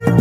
Home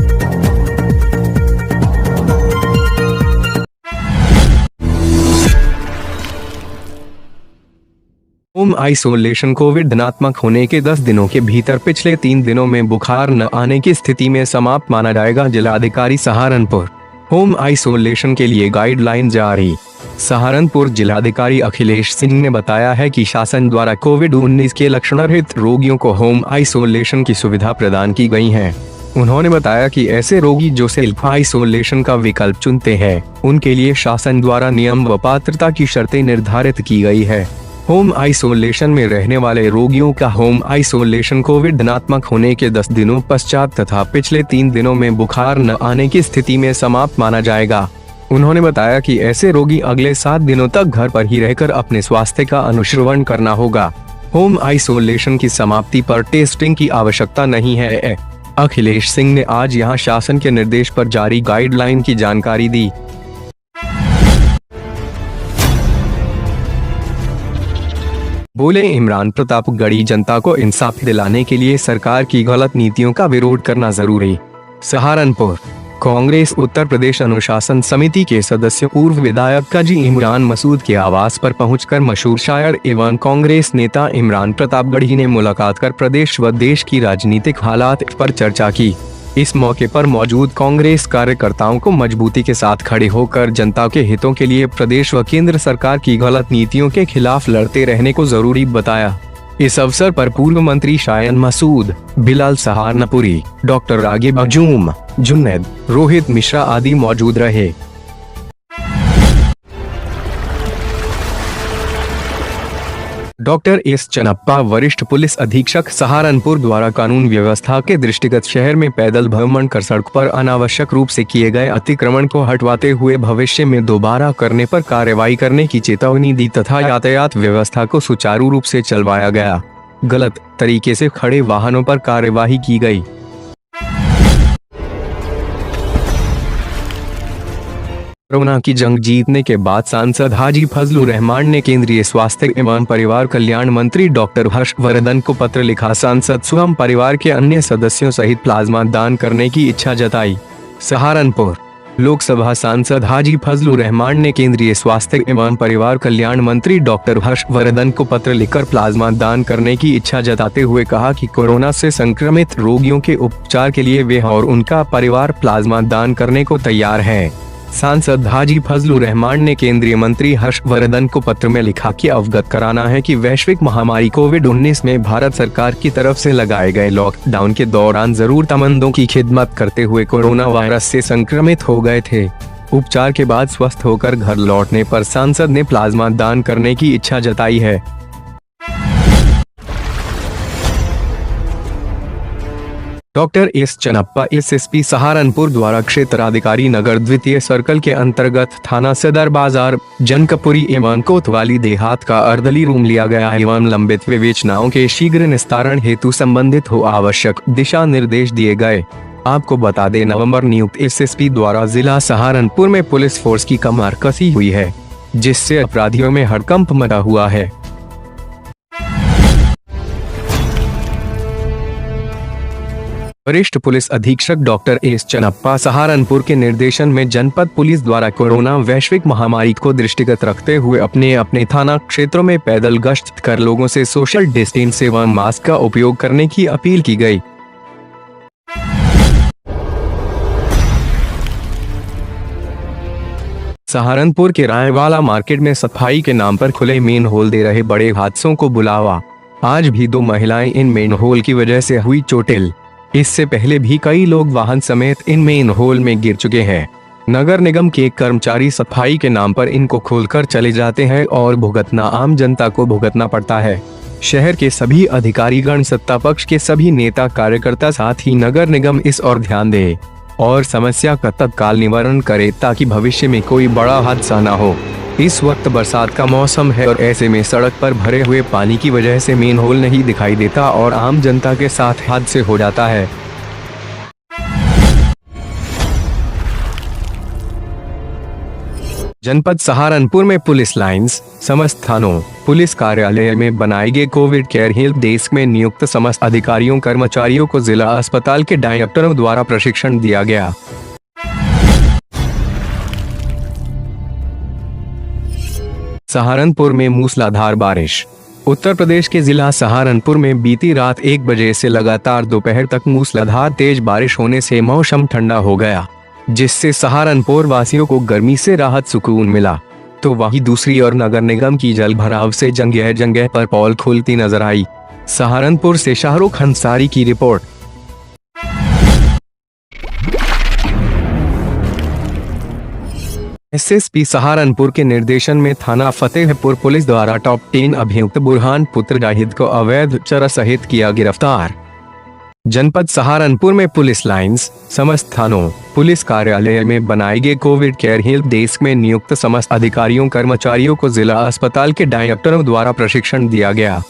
isolation Covid धनात्मक होने के 10 दिनों के भीतर पिछले 3 दिनों में बुखार न आने की स्थिति में समाप्त माना जाएगा। जिलाधिकारी सहारनपुर। होम आइसोलेशन के लिए गाइडलाइन जारी। सहारनपुर जिलाधिकारी अखिलेश सिंह ने बताया है कि शासन द्वारा कोविड-19 के लक्षण रहित रोगियों को होम आइसोलेशन की सुविधा प्रदान की गई है। उन्होंने बताया कि ऐसे रोगी जो सेल्फ आइसोलेशन का विकल्प चुनते हैं, उनके लिए शासन द्वारा नियम व पात्रता की शर्तें निर्धारित की गई है। होम आइसोलेशन में रहने वाले रोगियों का होम आइसोलेशन कोविड धनात्मक होने के 10 दिनों पश्चात तथा पिछले 3 दिनों में बुखार न आने की स्थिति में समाप्त माना जाएगा। उन्होंने बताया कि ऐसे रोगी अगले 7 दिनों तक घर पर ही रहकर अपने स्वास्थ्य का अनुश्रवण करना होगा। होम आइसोलेशन की समाप्ति पर टेस्टिंग की आवश्यकता नहीं है। अखिलेश सिंह ने आज यहां शासन के निर्देश पर जारी गाइडलाइन की जानकारी दी। बोले, इमरान प्रतापगढ़ी जनता को इंसाफ दिलाने के लिए सरकार की गलत नीतियों का विरोध करना जरूरी। सहारनपुर। कांग्रेस उत्तर प्रदेश अनुशासन समिति के सदस्य पूर्व विधायक काजी इमरान मसूद के आवास पर पहुंचकर मशहूर शायर एवं कांग्रेस नेता इमरान प्रतापगढ़ी ने मुलाकात कर प्रदेश व देश की राजनीतिक हालात पर चर्चा की। इस मौके पर मौजूद कांग्रेस कार्यकर्ताओं को मजबूती के साथ खड़े होकर जनता के हितों के लिए प्रदेश व केंद्र सरकार की गलत नीतियों के खिलाफ लड़ते रहने को जरूरी बताया। इस अवसर पर पूर्व मंत्री शायन मसूद, बिलाल सहारनपुरी, डॉक्टर रागिब अजूम, जुन्नैद, रोहित मिश्रा आदि मौजूद रहे। डॉक्टर एस चनप्पा, वरिष्ठ पुलिस अधीक्षक सहारनपुर द्वारा कानून व्यवस्था के दृष्टिगत शहर में पैदल भ्रमण कर सड़क पर अनावश्यक रूप से किए गए अतिक्रमण को हटवाते हुए भविष्य में दोबारा करने पर कार्रवाई करने की चेतावनी दी तथा यातायात व्यवस्था को सुचारू रूप से चलवाया गया। गलत तरीके से खड़े वाहनों पर कार्रवाई की गई। कोरोना की जंग जीतने के बाद सांसद हाजी फजलुर रहमान ने केंद्रीय स्वास्थ्य एवं परिवार कल्याण मंत्री डॉक्टर हर्षवर्धन को पत्र लिखा। सांसद स्वयं परिवार के अन्य सदस्यों सहित प्लाज्मा दान करने की इच्छा जताई। सहारनपुर। लोकसभा सांसद हाजी फजलुर रहमान ने केंद्रीय स्वास्थ्य एवं परिवार कल्याण मंत्री डॉक्टर हर्षवर्धन को पत्र लिखकर प्लाज्मा दान करने की इच्छा जताते हुए कहा कि कोरोना से संक्रमित रोगियों के उपचार के लिए वे और उनका परिवार प्लाज्मा दान करने को तैयार है। सांसद हाजी फजलुर रहमान ने केंद्रीय मंत्री हर्षवर्धन को पत्र में लिखा कि अवगत कराना है कि वैश्विक महामारी कोविड-19 में भारत सरकार की तरफ से लगाए गए लॉकडाउन के दौरान जरूरतमंदों की खिदमत करते हुए कोरोना वायरस से संक्रमित हो गए थे। उपचार के बाद स्वस्थ होकर घर लौटने पर सांसद ने प्लाज्मा दान करने की इच्छा जताई है। Doctor S Channappa SSP Saharanpur द्वारा क्षेत्राधिकारी नगर द्वितीय सर्कल के अंतर्गत थाना सदर बाजार, जनकपुरी एवं कोतवाली देहात का अर्दली रूम लिया गया एवं लंबित विवेचनाओं के शीघ्र निस्तारण हेतु संबंधित हो आवश्यक दिशा निर्देश दिए गए। आपको बता दें, नवंबर नियुक्त एसएसपी द्वारा जिला सहारनपुर में पुलिस फोर्स की कमर कसी हुई है, जिससे अपराधियों में हड़कंप मचा हुआ है। वरिष्ठ पुलिस अधीक्षक डॉक्टर एस चनप्पा सहारनपुर के निर्देशन में जनपद पुलिस द्वारा कोरोना वैश्विक महामारी को दृष्टिगत रखते हुए अपने अपने थाना क्षेत्रों में पैदल गश्त कर लोगों से सोशल डिस्टेंस एवं मास्क का उपयोग करने की अपील की गई। सहारनपुर के रायवाला मार्केट में सफाई के नाम पर खुले मेन होल दे रहे बड़े हादसों को बुलावा। आज भी 2 महिलाएं इन मेन होल की वजह से हुई चोटिल। इससे पहले भी कई लोग वाहन समेत इन मेन होल में गिर चुके हैं। नगर निगम के कर्मचारी सफाई के नाम पर इनको खोलकर चले जाते हैं और भुगतना आम जनता को भुगतना पड़ता है। शहर के सभी अधिकारीगण, सत्ता पक्ष के सभी नेता कार्यकर्ता, साथ ही नगर निगम इस ओर ध्यान दे और समस्या का तत्काल निवारण करे ताकि भविष्य में कोई बड़ा हादसा न हो। इस वक्त बरसात का मौसम है और ऐसे में सड़क पर भरे हुए पानी की वजह से मेन होल नहीं दिखाई देता और आम जनता के साथ हादसे हो जाता है। जनपद सहारनपुर में पुलिस लाइंस, समस्त थानों, पुलिस कार्यालय में बनाए गए कोविड केयर हेल्प डेस्क में नियुक्त समस्त अधिकारियों कर्मचारियों को जिला अस्पताल के डायरेक्टरों द्वारा प्रशिक्षण दिया गया। सहारनपुर में मूसलाधार बारिश। उत्तर प्रदेश के जिला सहारनपुर में बीती रात 1 बजे से लगातार दोपहर तक मूसलाधार तेज बारिश होने से मौसम ठंडा हो गया, जिससे सहारनपुर वासियों को गर्मी से राहत सुकून मिला। तो वहीं दूसरी ओर नगर निगम की जल भराव से जगह जगह पर पोल खुलती नजर आई। सहारनपुर से शाहरुख अंसारी की रिपोर्ट। एसएसपी सहारनपुर के निर्देशन में थाना फतेहपुर पुलिस द्वारा टॉप 10 अभियुक्त बुरहान पुत्र जाहिद को अवैध चरस सहित किया गिरफ्तार। जनपद सहारनपुर में पुलिस लाइंस, समस्त थानों, पुलिस कार्यालय में बनाए गए कोविड केयर हेल्प डेस्क में नियुक्त समस्त अधिकारियों कर्मचारियों को जिला अस्पताल के डायरेक्टरों द्वारा प्रशिक्षण दिया गया।